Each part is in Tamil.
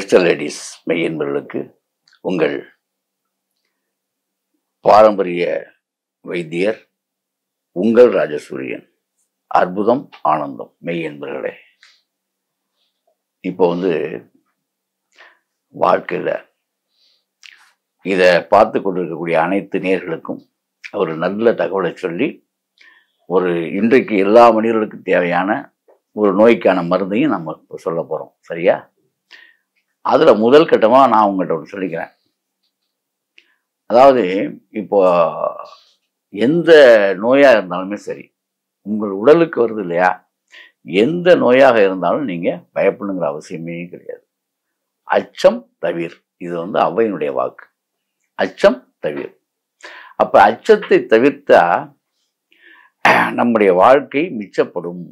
மிஸ்டர் லேடிஸ் மெய் என்பவர்களுக்கு உங்கள் பாரம்பரிய வைத்தியர் உங்கள் ராஜசூரியன். அற்புதம் ஆனந்தம் மெய் என்பவர்களே, இப்போ வாழ்க்கையில் இதை பார்த்து கொண்டிருக்கக்கூடிய அனைத்து நேயர்களுக்கும் ஒரு நல்ல தகவலை சொல்லி இன்றைக்கு எல்லா மனிதர்களுக்கும் தேவையான ஒரு நோய்க்கான மருந்தையும் நம்ம இப்போ சொல்ல போகிறோம். சரியா? அதில் முதல் கட்டமாக நான் உங்கள்கிட்ட ஒன்று சொல்லிக்கிறேன். அதாவது இப்போ எந்த நோயாக இருந்தாலுமே சரி, உங்கள் உடலுக்கு வருது இல்லையா, எந்த நோயாக இருந்தாலும் நீங்கள் பயப்படணுங்கிற அவசியமே கிடையாது. அச்சம் தவிர். இது ஔவையினுடைய வாக்கு. அச்சம் தவிர். அப்போ அச்சத்தை தவிர்த்தா நம்முடைய வாழ்க்கை மிச்சப்படும்.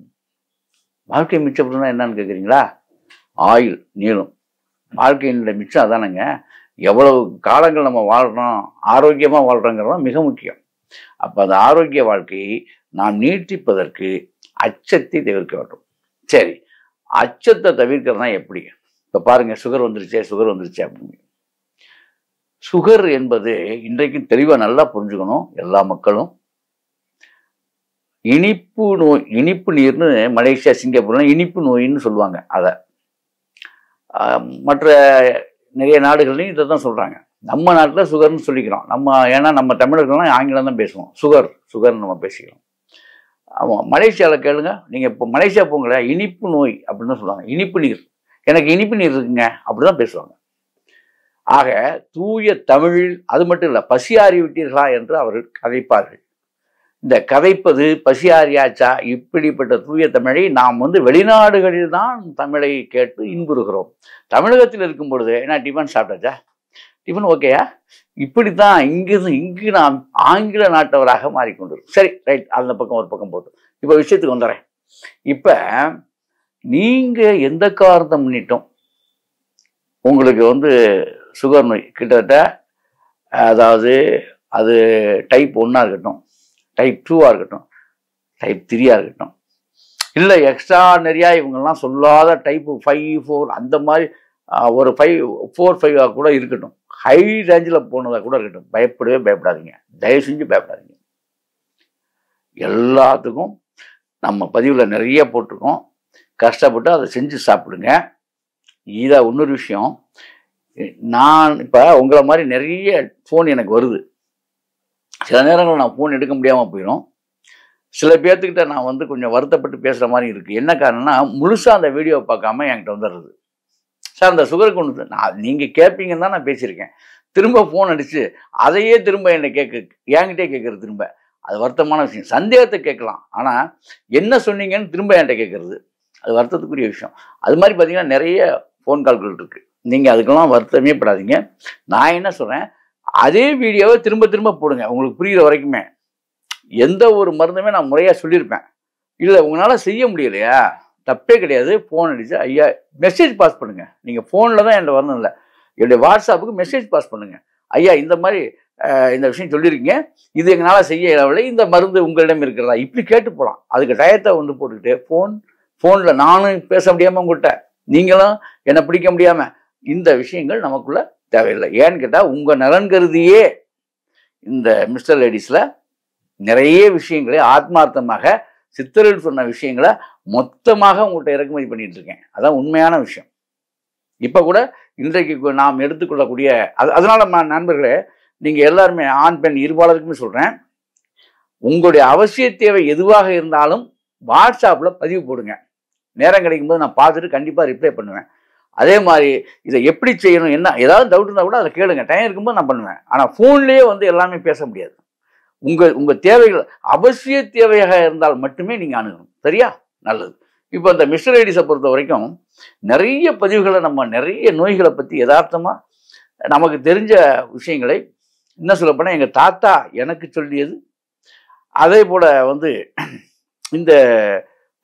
வாழ்க்கை மிச்சப்படும்னா என்னன்னு கேட்குறீங்களா? ஆயுள் நீளும். வாழ்க்கையினுடைய மிச்சம் அதானுங்க. எவ்வளவு காலங்கள் நம்ம வாழ்கிறோம், ஆரோக்கியமாக வாழ்கிறோங்கிறது மிக முக்கியம். அப்போ அந்த ஆரோக்கிய வாழ்க்கையை நாம் நீட்டிப்பதற்கு அச்சத்தை தவிர்க்க வேண்டும். சரி, அச்சத்தை தவிர்க்கிறதுனா எப்படி? இப்போ பாருங்கள், சுகர் வந்துருச்சே அப்படின்னு. சுகர் என்பது இன்றைக்கு தெளிவாக நல்லா புரிஞ்சுக்கணும் எல்லா மக்களும். இனிப்பு நோய், இனிப்பு நீர்னு மலேசியா சிங்கப்பூர்லாம் இனிப்பு நோயின்னு சொல்லுவாங்க. அதை மற்ற நிறைய நாடுகள்லையும் இதை தான் சொல்கிறாங்க. நம்ம நாட்டில் சுகர்னு சொல்லிக்கிறோம். ஏன்னா நம்ம தமிழர்கள்லாம் ஆங்கிலம் தான் பேசுவோம். சுகர்னு நம்ம பேசிக்கிறோம். ஆமாம், மலேசியாவில் கேளுங்க. நீங்கள் இப்போ மலேசியா போங்களே, இனிப்பு நோய் அப்படின்னு சொல்லுவாங்க. இனிப்பு நீர், எனக்கு இனிப்பு நீர் இருக்குங்க அப்படி தான் பேசுவாங்க. ஆக தூய தமிழில் அது மட்டும் இல்லை, பசியாறி விட்டீர்களா என்று அவர்கள் கதைப்பார்கள். இந்த கதைப்பது பசியாரியாச்சா, இப்படிப்பட்ட தூய தமிழை நாம் வெளிநாடுகளில் தான் தமிழை கேட்டு இன்புறுகிறோம். தமிழகத்தில் இருக்கும் பொழுது என்ன டிஃபன் சாப்பிட்டாச்சா, டிஃபன் ஓகேயா, இப்படித்தான் இங்கு நாம் ஆங்கில நாட்டவராக மாறிக்கொண்டிருக்கோம். சரி, ரைட், அந்த பக்கம் ஒரு பக்கம் போட்டு இப்போ விஷயத்துக்கு வந்துடுறேன். இப்போ நீங்கள் எந்த காரணத்தை முன்னிட்டும் உங்களுக்கு சுகர் நோய் கிட்டத்தட்ட, அதாவது அது டைப் 1 இருக்கட்டும், டைப் 2 இருக்கட்டும், டைப் 3 இருக்கட்டும், இல்லை எக்ஸ்ட்ரா நிறையா இவங்கெல்லாம் சொல்லாத டைப் 5, 4 அந்த மாதிரி ஒரு 5, 4, 5 கூட இருக்கட்டும், ஹை ரேஞ்சில் போனதாக கூட இருக்கட்டும், பயப்படாதீங்க. தயவு செஞ்சு பயப்படாதீங்க. எல்லாத்துக்கும் நம்ம பதிவில் நிறைய போட்டிருக்கோம். கஷ்டப்பட்டு அதை செஞ்சு சாப்பிடுங்க. இதை இன்னொரு விஷயம், நான் இப்போ உங்களை மாதிரி நிறைய ஃபோன் எனக்கு வருது. சில நேரங்கள் நான் ஃபோன் எடுக்க முடியாமல் போயிடும். சில பேர்த்துக்கிட்ட நான் கொஞ்சம் வருத்தப்பட்டு பேசுகிற மாதிரி இருக்குது. என்ன காரணம்னா, முழுசாக அந்த வீடியோவை பார்க்காம என்கிட்ட வந்துடுறது. சார் அந்த சுகருக்கு நீங்கள் கேட்பீங்கன்னு தான் நான் பேசியிருக்கேன். திரும்ப ஃபோன் அடித்து அதையே திரும்ப என்கிட்டே கேட்குறது. திரும்ப அது வருத்தமான விஷயம். சந்தேகத்தை கேட்கலாம், ஆனால் என்ன சொன்னீங்கன்னு திரும்ப என்கிட்ட கேட்குறது அது வருத்தத்துக்குரிய விஷயம். அது மாதிரி பார்த்தீங்கன்னா நிறைய ஃபோன் கால்கள் இருக்குது. நீங்கள் அதுக்கெல்லாம் வருத்தமே படாதீங்க. நான் என்ன சொல்கிறேன், அதே வீடியோவை திரும்ப திரும்ப போடுங்க, உங்களுக்கு புரிகிற வரைக்குமே. எந்த ஒரு மருந்துமே நான் முறையாக சொல்லியிருப்பேன். இல்லை உங்களால் செய்ய முடியலையா, தப்பே கிடையாது. ஃபோன் அடித்து ஐயா மெசேஜ் பாஸ் பண்ணுங்கள். நீங்கள் ஃபோனில் தான் என்கிட்ட வரணும் இல்லை, என்னுடைய வாட்ஸ்அப்புக்கு மெசேஜ் பாஸ் பண்ணுங்கள். ஐயா இந்த மாதிரி இந்த விஷயம் சொல்லியிருக்கீங்க, இது எங்களால் செய்ய இயலவில்லை, இந்த மருந்து உங்களிடம் இருக்கிறதா, இப்படி கேட்டு போகலாம். அதுக்கு டயத்தை போட்டுக்கிட்டு ஃபோனில் நானும் பேச முடியாமல் உங்கள்கிட்ட, நீங்களும் என்னை பிடிக்க முடியாமல், இந்த விஷயங்கள் நமக்குள்ள தேவையில்லை. ஏன்னு கேட்டால் உங்கள் நலன் கருதியே இந்த மிஸ்டர் லேடிஸில் நிறைய விஷயங்களை ஆத்மார்த்தமாக சித்தர்கள் சொன்ன விஷயங்களை மொத்தமாக உங்கள்கிட்ட இறக்குமதி பண்ணிட்டு இருக்கேன். அதான் உண்மையான விஷயம். இப்போ கூட இன்றைக்கு நாம் எடுத்துக்கொள்ளக்கூடிய அதனால நண்பர்களே, நீங்கள் எல்லாருமே ஆண் பெண் இருபாலருக்குமே சொல்கிறேன், உங்களுடைய அவசிய தேவை எதுவாக இருந்தாலும் வாட்ஸ்அப்பில் பதிவு போடுங்க. நேரம் கிடைக்கும்போது நான் பார்த்துட்டு கண்டிப்பாக ரிப்ளை பண்ணுவேன். அதே மாதிரி இதை எப்படி செய்யணும், என்ன ஏதாவது டவுட் இருந்தால் கூட அதை கேளுங்க. டைம் இருக்கும்போது நான் பண்ணுவேன். ஆனால் ஃபோன்லேயே எல்லாமே பேச முடியாது. உங்கள் தேவைகள் அவசிய தேவையாக இருந்தால் மட்டுமே நீங்கள் அணுகணும். சரியா? நல்லது. இப்போ இந்த மிஸ்டர் லேடிஸை பொறுத்த வரைக்கும் நிறைய பதிவுகளை நம்ம நிறைய நோய்களை பற்றி யதார்த்தமாக நமக்கு தெரிஞ்ச விஷயங்களை, என்ன சொல்லப்போனால் எங்கள் தாத்தா எனக்கு சொல்லியது, அதே போல் இந்த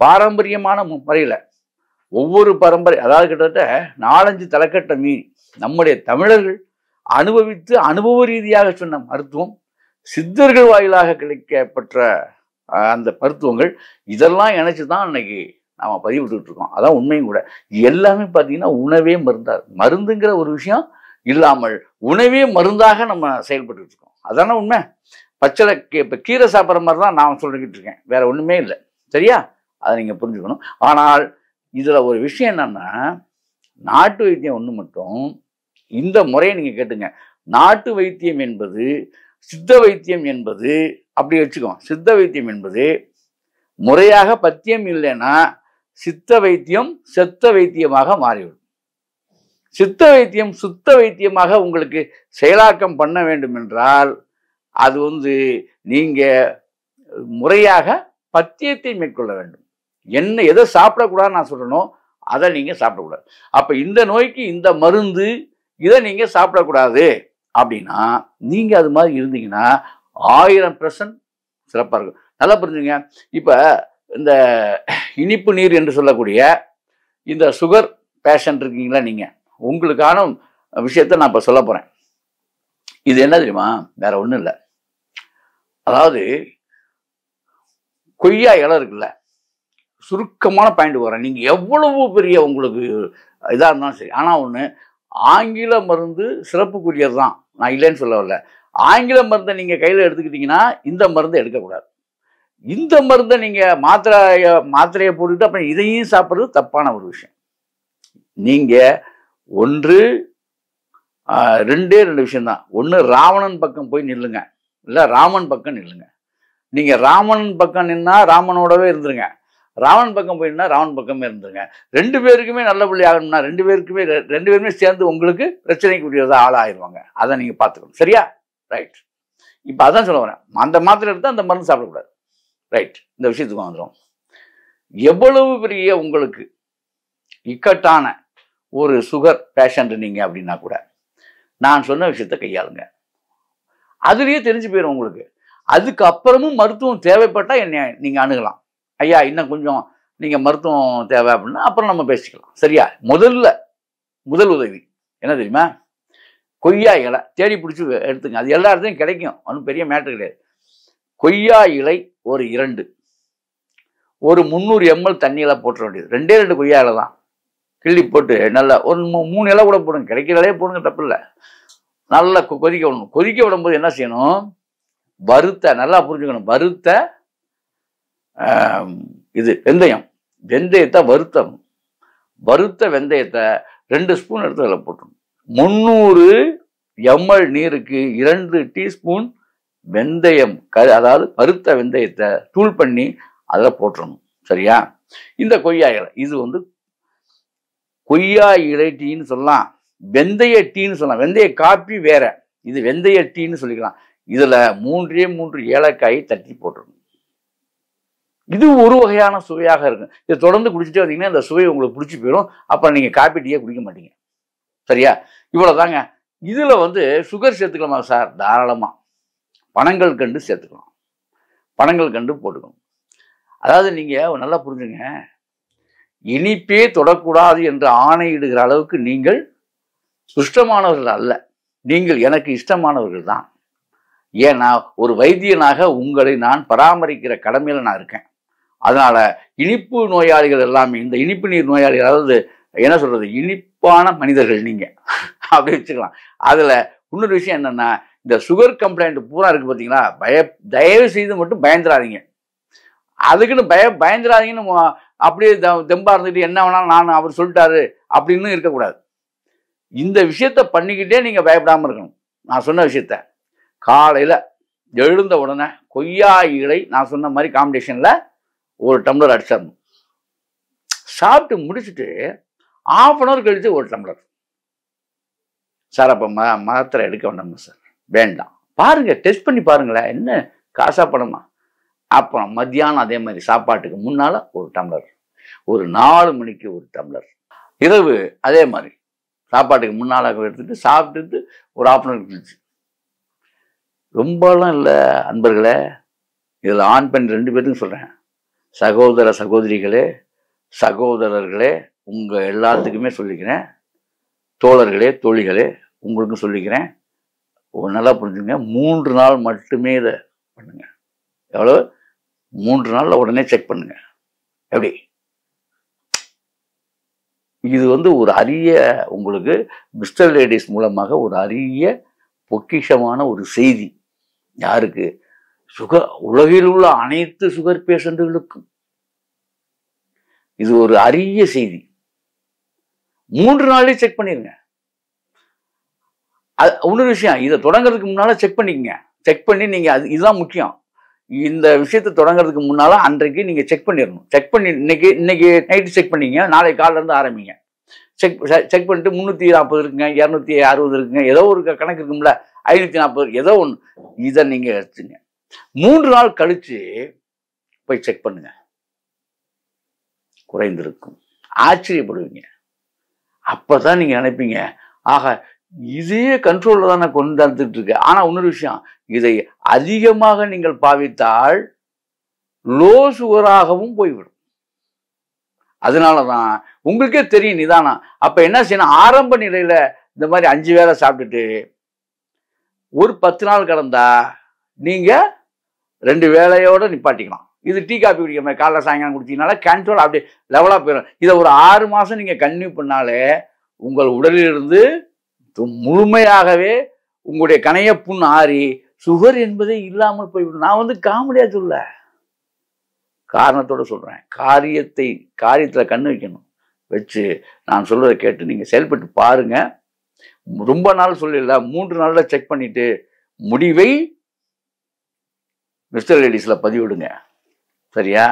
பாரம்பரியமான முறையில் ஒவ்வொரு பரம்பரை, அதாவது கிட்டத்தட்ட 4-5 தலைக்கட்டை மீறி நம்முடைய தமிழர்கள் அனுபவித்து அனுபவ ரீதியாக சொன்ன மருத்துவம், சித்தர்கள் வாயிலாக கிடைக்கப்பெற்ற அந்த மருத்துவங்கள், இதெல்லாம் இணைச்சு தான் இன்னைக்கு நாம் பதிவிட்டு இருக்கோம். அதான் உண்மையும் கூட. எல்லாமே பார்த்தீங்கன்னா உணவே மருந்தாது. மருந்துங்கிற ஒரு விஷயம் இல்லாமல் உணவே மருந்தாக நம்ம செயல்பட்டு இருக்கோம். அதான உண்மை. பச்சளை இப்போ கீரை சாப்பிட்ற மாதிரி தான் நான் சொல்லிக்கிட்டு இருக்கேன். வேற ஒன்றுமே இல்லை. சரியா? அதை நீங்கள் புரிஞ்சுக்கணும். ஆனால் இதில் ஒரு விஷயம் என்னன்னா, நாட்டு வைத்தியம் ஒன்று மட்டும் இந்த முறையை நீங்கள் கேட்டுங்க. நாட்டு வைத்தியம் என்பது சித்த வைத்தியம் என்பது அப்படி வச்சுக்கோ. சித்த வைத்தியம் என்பது முறையாக பத்தியம் இல்லைன்னா சித்த வைத்தியம் செத்த வைத்தியமாக மாறிவிடும். சித்த வைத்தியம் சுத்த வைத்தியமாக உங்களுக்கு செயலாக்கம் பண்ண வேண்டும் என்றால் அது நீங்க முறையாக பத்தியத்தை மேற்கொள்ள வேண்டும். என்ன எதை சாப்பிடக்கூடாதுன்னு நான் சொல்லணும், அதை நீங்க சாப்பிடக்கூடாது. அப்ப இந்த நோய்க்கு இந்த மருந்து, இதை நீங்க சாப்பிடக்கூடாது அப்படின்னா நீங்க அது மாதிரி இருந்தீங்கன்னா 1000% சிறப்பா இருக்கும். நல்லா புரிஞ்சுங்க. இப்ப இந்த இனிப்பு நீர் என்று சொல்லக்கூடிய இந்த சுகர் பேஷண்ட் இருக்கீங்களா, நீங்க உங்களுக்கான விஷயத்த நான் இப்ப சொல்ல போறேன். இது என்ன தெரியுமா? வேற ஒண்ணும் இல்லை. அதாவது கொய்யா இலை இருக்குல்ல, சுருக்கமான பாயிண்ட் வரேன். நீங்க எவ்வளவு பெரிய உங்களுக்கு இதா இருந்தாலும் சரி, ஆனா ஒண்ணு, ஆங்கில மருந்து சிறப்புக்குரியது தான், நான் இல்லைன்னு சொல்ல வரல. ஆங்கில மருந்தை நீங்க கையில எடுத்துக்கிட்டீங்கன்னா இந்த மருந்தை எடுக்கக்கூடாது. இந்த மருந்தை நீங்க மாத்திரையை போட்டுட்டு அப்புறம் இதையும் சாப்பிட்றது தப்பான ஒரு விஷயம். நீங்க ரெண்டே விஷயம் தான். ஒன்று, ராவணன் பக்கம் போய் நில்லுங்க, இல்லை ராமன் பக்கம் நில்லுங்க. நீங்க ராமன் பக்கம் நின்னா ராமனோடவே இருந்துருங்க, ராவணன் பக்கம் போயின்னா ராவன் பக்கமே இருந்துருங்க. ரெண்டு பேருக்குமே நல்ல பிள்ளை ஆகணும்னா ரெண்டு பேருமே சேர்ந்து உங்களுக்கு பிரச்சனைக்குரியதா ஆளாயிருவாங்க. அதை நீங்க பார்த்துக்கணும். சரியா? ரைட். இப்போ அதான் சொல்ல வரேன். அந்த மாத்திரை எடுத்தால் அந்த மருந்து சாப்பிடக்கூடாது. ரைட். இந்த விஷயத்துக்கு வந்துடும். எவ்வளவு பெரிய உங்களுக்கு இக்கட்டான ஒரு சுகர் பேஷண்ட் நீங்க அப்படின்னா கூட நான் சொன்ன விஷயத்த கையாளுங்க. அதுலயே தெரிஞ்சு போயிடும் உங்களுக்கு. அதுக்கு அப்புறமும் மருத்துவம் தேவைப்பட்டா என்னை நீங்க அணுகலாம். ஐயா இன்னும் கொஞ்சம் நீங்க மருத்துவம் தேவை அப்படின்னா அப்புறம் நம்ம பேசிக்கலாம். சரியா? முதல் உதவி என்ன தெரியுமா? கொய்யா இலை தேடி பிடிச்சி எடுத்துங்க. அது எல்லா இடத்துலையும் கிடைக்கும், ஒன்றும் பெரிய மேட்டர் கிடையாது. கொய்யா இலை ஒரு 2, ஒரு 300 ml தண்ணியில போட்டுற வேண்டியது. 2 கொய்யா இலை தான். கிள்ளி போட்டு நல்லா ஒரு 3 இலை கூட போடுங்க, கிடைக்கிற இலையே போடுங்க, தப்பு இல்லை. நல்லா கொதிக்க விடணும். கொதிக்க விடும்போது என்ன செய்யணும்? நல்லா புரிஞ்சுக்கணும், வெந்தயத்தை வறுத்த வெந்தயத்தை 2 ஸ்பூன் எடுத்து அதில் போட்டணும். 300 ml நீருக்கு 2 டீஸ்பூன் வெந்தயம், அதாவது வறுத்த வெந்தயத்தை தூள் பண்ணி அதில் போட்டுறணும். சரியா? இந்த கொய்யா இலை இது கொய்யா இலை டீன்னு சொல்லலாம், வெந்தய டீன்னு சொல்லலாம். வெந்தய காப்பி வேற, இது வெந்தய டீன்னு சொல்லிக்கலாம். இதுல 3 ஏலக்காய் தட்டி போட்டுருணும். இது ஒரு வகையான சுவையாக இருக்கும். இதை தொடர்ந்து குடிச்சிட்டே வந்தீங்கன்னா இந்த சுவை உங்களுக்கு பிடிச்சி போயிடும். அப்புறம் நீங்க காப்பி டீயே குடிக்க மாட்டீங்க. சரியா? இவ்வளவுதாங்க. இதுல சுகர் சேர்த்துக்கலாமா சார்? தாராளமா. பனங்கள் கண்டு சேர்த்துக்கலாம், பனங்கள் கண்டு போட்டுக்கணும். அதாவது நீங்க நல்லா புரிஞ்சுங்க, இனிப்பே தொடக்கூடாது என்று ஆணையிடுகிற அளவுக்கு நீங்கள் சுஷ்டமானவர்கள் அல்ல. நீங்கள் எனக்கு இஷ்டமானவர்கள் தான். ஏன்னா ஒரு வைத்தியனாக உங்களை நான் பராமரிக்கிற கடமையில நான் இருக்கேன். அதனால இனிப்பு நோயாளிகள் எல்லாமே, இந்த இனிப்பு நீர் நோயாளிகள், அதாவது என்ன சொல்றது, இனிப்பான மனிதர்கள் நீங்க அப்படி வச்சுக்கலாம். அதுல இன்னொரு விஷயம் என்னன்னா, இந்த சுகர் கம்ப்ளைண்ட் பூரா இருக்கு பார்த்தீங்களா, தயவு செய்து மட்டும் பயந்துடாதீங்க. அதுக்குன்னு பயந்துடாதீங்கன்னு அப்படியே தெம்பா இருந்துட்டு என்ன வேணாலும் அவர் சொல்லிட்டாரு அப்படின்னு இருக்கக்கூடாது. இந்த விஷயத்த பண்ணிக்கிட்டே நீங்க பயப்படாம இருக்கணும். நான் சொன்ன விஷயத்த காலையில எழுந்த உடனே கொய்யா இலை நான் சொன்ன மாதிரி காம்பினேஷன்ல 1 டம்ளர் அடிச்சிடணும். சாப்பிட்டு முடிச்சுட்டு 1/2 hour கழிச்சு 1 டம்ளர். சார் அப்ப மாத்திரை எடுக்க வேண்டாமா சார்? வேண்டாம், பாருங்க, டெஸ்ட் பண்ணி பாருங்களேன், என்ன காசா பணமா. அப்புறம் மத்தியானம் அதே மாதிரி சாப்பாட்டுக்கு முன்னால 1 டம்ளர், ஒரு 4 மணிக்கு 1 டம்ளர், இரவு அதே மாதிரி சாப்பாட்டுக்கு முன்னால எடுத்துட்டு சாப்பிட்டுட்டு ஒரு 1/2 hour கழிச்சு. ரொம்பலாம் இல்லை அன்பர்களே, இதில் ஆண் பெண் 2 பேருக்கும் சொல்கிறேன். சகோதர சகோதரிகளே, சகோதரர்களே, உங்கள் எல்லாத்துக்குமே சொல்லிக்கிறேன். தோழர்களே, தோழிகளே, உங்களுக்கும் சொல்லிக்கிறேன். நல்லா புரிஞ்சுங்க. 3 நாள் மட்டுமே இதை பண்ணுங்க. எவ்வளோ? 3 நாளில் உடனே செக் பண்ணுங்க. எப்படி இது ஒரு அரிய உங்களுக்கு மிஸ்டர் லேடிஸ் மூலமாக ஒரு அரிய பொக்கிஷமான ஒரு செய்தி. யாருக்கு? உலகில் உள்ள அனைத்து சுகர் பேஷண்ட்டுகளுக்கும் இது ஒரு அரிய செய்தி. 3 நாளே செக் பண்ணிருங்க. இன்னொரு விஷயம், இதை தொடங்குறதுக்கு முன்னால செக் பண்ணிக்கங்க. செக் பண்ணி நீங்க இதுதான் முக்கியம். இந்த விஷயத்தை தொடங்குறதுக்கு முன்னால அன்றைக்கு நீங்க செக் பண்ணிடணும். செக் பண்ணி இன்னைக்கு நைட்டு செக் பண்ணீங்க, நாளை காலைல இருந்து ஆரம்பிங்க. செக் பண்ணிட்டு 340 இருக்குங்க, 260 இருக்குங்க, ஏதோ ஒரு கணக்கு இருக்கும்ல, 540 ஏதோ ஒன்று, இதை நீங்க எடுத்துங்க. 3 நாள் கழிச்சு போய் செக் பண்ணுங்க, குறைந்திருக்கும். ஆச்சரியப்படுவீங்க. அப்பதான் நீங்க நினைப்பீங்க, ஆக இதே கண்ட்ரோல்ல தான் நான் கொண்டு வந்துட்டு இருக்கேன். ஆனா இன்னொரு விஷயம், இதை அதிகமாக நீங்கள் பாவித்தால் லோ சுகராகவும் போய்விடும். அதனாலதான் உங்களுக்கே தெரியும் நிதானம். அப்ப என்ன செய்யணும், ஆரம்ப நிலையில இந்த மாதிரி 5 வேளை சாப்பிட்டுட்டு ஒரு 10 நாள் கடந்தா நீங்க 2 வேளையோட நிப்பாட்டிக்கலாம். இது டீ காப்பி குடிக்கிற மாதிரி காலைல சாயங்காலம் குடிச்சீங்கனால கண்ட்ரோல் அப்படியே லெவலா போயிடும். இதை ஒரு 6 மாசம் நீங்க கன்டினியூ பண்ணாலே உங்கள் உடலிலிருந்து முழுமையாகவே உங்களுடைய கணைய புண் ஆறி சுகர் என்பதே இல்லாமல் போய்விடும். நான் காமெடியா சொல்ல, காரணத்தோட சொல்றேன். காரியத்துல கண்ணு வைக்கணும். வச்சு நான் சொல்றதை கேட்டு நீங்க செயல்பட்டு பாருங்க. ரொம்ப நாள் சொல்லல, 3 நாள்ல செக் பண்ணிட்டு முடிவை மிஸ்டர் லேடிஸ்ல பதிவிடுங்க. சரியா?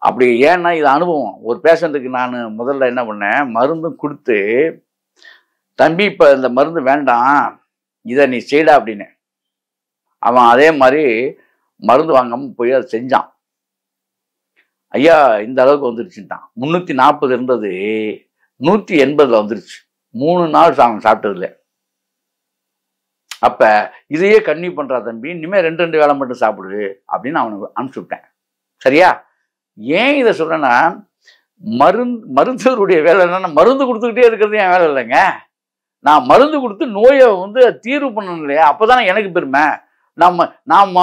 அப்படி ஏன்னா இது அனுபவம். ஒரு பேஷண்ட்டுக்கு நான் முதல்ல என்ன பண்ணேன், மருந்தும் கொடுத்து, தம்பி இப்ப இந்த மருந்து வேண்டாம், இதை நீ செய்டா அப்படின்னு. அவன் அதே மாதிரி மருந்து வாங்காம போய் அதை செஞ்சான். ஐயா இந்த அளவுக்கு வந்துருச்சுட்டான். 340 இருந்தது 180 வந்துருச்சு. 3 நாள் அவன் சாப்பிட்டதில்லை. அப்ப இதையே கன்டினியூ பண்றா தம்பி, இனிமே 2 வேளை மட்டும் சாப்பிடு அப்படின்னு அவனுக்கு அனுப்பிச்சு விட்டேன். சரியா? ஏன் இதை சொல்றேன்னா, மருத்துவருடைய வேலை என்னன்னா மருந்து கொடுத்துக்கிட்டே இருக்கிறது என் வேலை இல்லைங்க. நான் மருந்து கொடுத்து நோயை தீர்வு பண்ணணும் இல்லையா? அப்பதானே எனக்கு பெருமை. நாம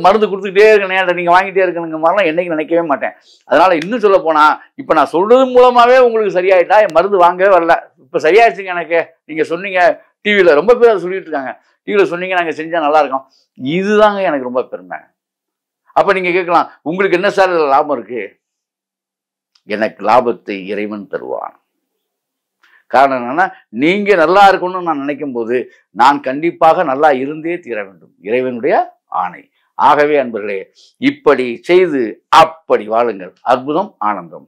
மருந்து கொடுத்துக்கிட்டே இருக்கணும், நீங்க வாங்கிட்டே இருக்கணுங்க மாதிரிலாம் என்னைக்கு நினைக்கவே மாட்டேன். அதனால இன்னும் சொல்ல போனா, இப்ப நான் சொல்றது மூலமாவே உங்களுக்கு சரியாயிட்டா, என் மருந்து வாங்கவே வரல. இப்ப சரியாயிடுச்சுங்க எனக்கு. நீங்க சொன்னீங்க டிவியில, ரொம்ப பேர் அதை சொல்லிட்டு இருக்காங்க, டிவியில சொன்னீங்க நாங்க செஞ்சா நல்லா இருக்கும். இதுதாங்க எனக்கு ரொம்ப பெருமை. அப்ப நீங்க கேட்கலாம், உங்களுக்கு என்ன சார் லாபம் இருக்கு? எனக்கு லாபத்தை இறைவன் தருவான். காரணம் என்னன்னா, நீங்க நல்லா இருக்கணும்னு நான் நினைக்கும் போது நான் கண்டிப்பாக நல்லா இருந்தே தீர வேண்டும். இறைவனுடைய ஆணை. ஆகவே அன்பர்களே, இப்படி செய்து அப்படி வாழுங்கள். அற்புதம், ஆனந்தம்.